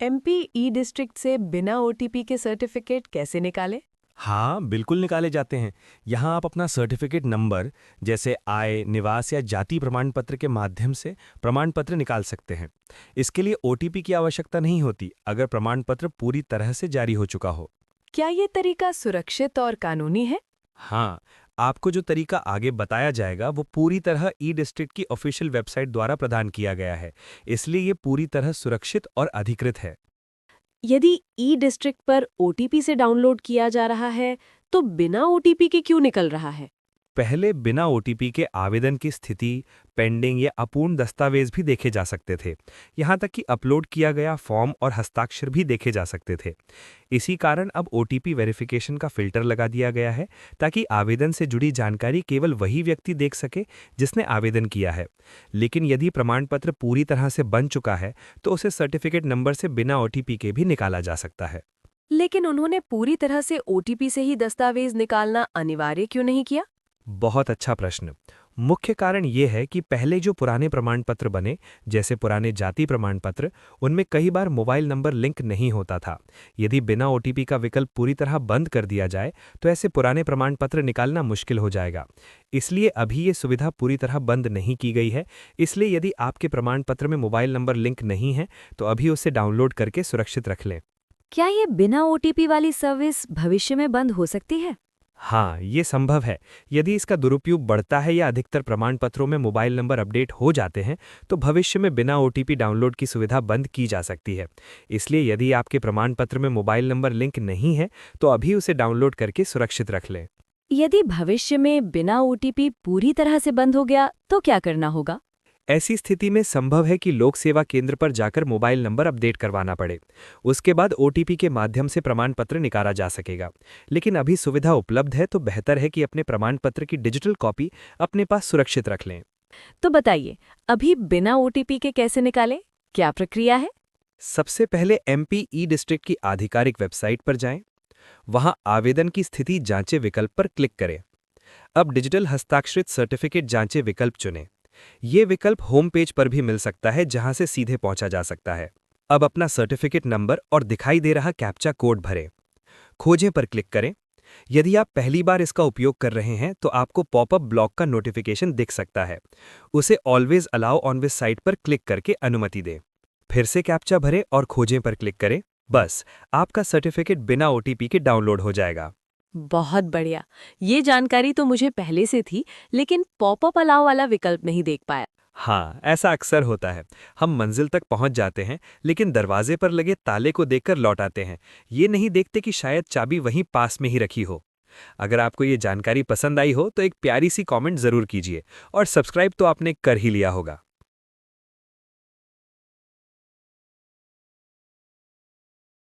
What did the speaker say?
MP ई district से बिना OTP के सर्टिफिकेट कैसे निकाले? हाँ, बिल्कुल निकाले जाते हैं। यहाँ आप अपना सर्टिफिकेट नंबर जैसे आय, निवास या जाति प्रमाण पत्र के माध्यम से प्रमाण पत्र निकाल सकते हैं। इसके लिए ओटीपी की आवश्यकता नहीं होती अगर प्रमाण पत्र पूरी तरह से जारी हो चुका हो। क्या ये तरीका सुरक्षित और कानूनी है? हाँ, आपको जो तरीका आगे बताया जाएगा वो पूरी तरह ई डिस्ट्रिक्ट की ऑफिशियल वेबसाइट द्वारा प्रदान किया गया है, इसलिए ये पूरी तरह सुरक्षित और अधिकृत है। यदि ई डिस्ट्रिक्ट पर ओटीपी से डाउनलोड किया जा रहा है, तो बिना ओटीपी के क्यों निकल रहा है? पहले बिना ओटीपी के आवेदन की स्थिति, पेंडिंग या अपूर्ण दस्तावेज भी देखे जा सकते थे। यहाँ तक कि अपलोड किया गया फॉर्म और हस्ताक्षर भी देखे जा सकते थे। इसी कारण अब ओटीपी वेरिफिकेशन का फिल्टर लगा दिया गया है ताकि आवेदन से जुड़ी जानकारी केवल वही व्यक्ति देख सके जिसने आवेदन किया है। लेकिन यदि प्रमाण पत्र पूरी तरह से बन चुका है तो उसे सर्टिफिकेट नंबर से बिना ओटीपी के भी निकाला जा सकता है। लेकिन उन्होंने पूरी तरह से ओटीपी से ही दस्तावेज निकालना अनिवार्य क्यों नहीं किया? बहुत अच्छा प्रश्न। मुख्य कारण ये है कि पहले जो पुराने प्रमाण पत्र बने, जैसे पुराने जाति प्रमाण पत्र, उनमें कई बार मोबाइल नंबर लिंक नहीं होता था। यदि बिना ओटीपी का विकल्प पूरी तरह बंद कर दिया जाए तो ऐसे पुराने प्रमाण पत्र निकालना मुश्किल हो जाएगा। इसलिए अभी ये सुविधा पूरी तरह बंद नहीं की गई है। इसलिए यदि आपके प्रमाण पत्र में मोबाइल नंबर लिंक नहीं है तो अभी उसे डाउनलोड करके सुरक्षित रख लें। क्या ये बिना ओटीपी वाली सर्विस भविष्य में बंद हो सकती है? हाँ, ये संभव है। यदि इसका दुरुपयोग बढ़ता है या अधिकतर प्रमाण पत्रों में मोबाइल नंबर अपडेट हो जाते हैं तो भविष्य में बिना ओटीपी डाउनलोड की सुविधा बंद की जा सकती है। इसलिए यदि आपके प्रमाण पत्र में मोबाइल नंबर लिंक नहीं है तो अभी उसे डाउनलोड करके सुरक्षित रख लें। यदि भविष्य में बिना ओटीपी पूरी तरह से बंद हो गया तो क्या करना होगा? ऐसी स्थिति में संभव है कि लोक सेवा केंद्र पर जाकर मोबाइल नंबर अपडेट करवाना पड़े। उसके बाद ओटीपी के माध्यम से प्रमाण पत्र निकाला जा सकेगा। लेकिन अभी सुविधा उपलब्ध है तो बेहतर है कि अपने प्रमाण पत्र की डिजिटल कॉपी अपने पास सुरक्षित रख लें। तो बताइए, अभी बिना ओटीपी के कैसे निकालें? क्या प्रक्रिया है? सबसे पहले एमपी ई डिस्ट्रिक्ट की आधिकारिक वेबसाइट पर जाएं। वहां आवेदन की स्थिति जांचे विकल्प पर क्लिक करें। अब डिजिटल हस्ताक्षरित सर्टिफिकेट जांचे विकल्प चुनें। ये विकल्प होम पेज पर भी मिल सकता है जहां से सीधे पहुंचा जा सकता है। अब अपना सर्टिफिकेट नंबर और दिखाई दे रहा कैप्चा कोड भरें। खोजें पर क्लिक करें। यदि आप पहली बार इसका उपयोग कर रहे हैं तो आपको पॉपअप ब्लॉक का नोटिफिकेशन दिख सकता है। उसे always allow on this site पर क्लिक करके अनुमति दें। फिर से कैप्चा भरें और खोजें पर क्लिक करें। बस, आपका सर्टिफिकेट बिना ओटीपी के डाउनलोड हो जाएगा। बहुत बढ़िया। ये जानकारी तो मुझे पहले से थी, लेकिन पॉपअप अलाउ वाला विकल्प नहीं देख पाया। हाँ, ऐसा अक्सर होता है। हम मंजिल तक पहुंच जाते हैं लेकिन दरवाजे पर लगे ताले को देखकर लौट आते हैं। ये नहीं देखते कि शायद चाबी वहीं पास में ही रखी हो। अगर आपको ये जानकारी पसंद आई हो तो एक प्यारी सी कमेंट जरूर कीजिए और सब्सक्राइब तो आपने कर ही लिया होगा।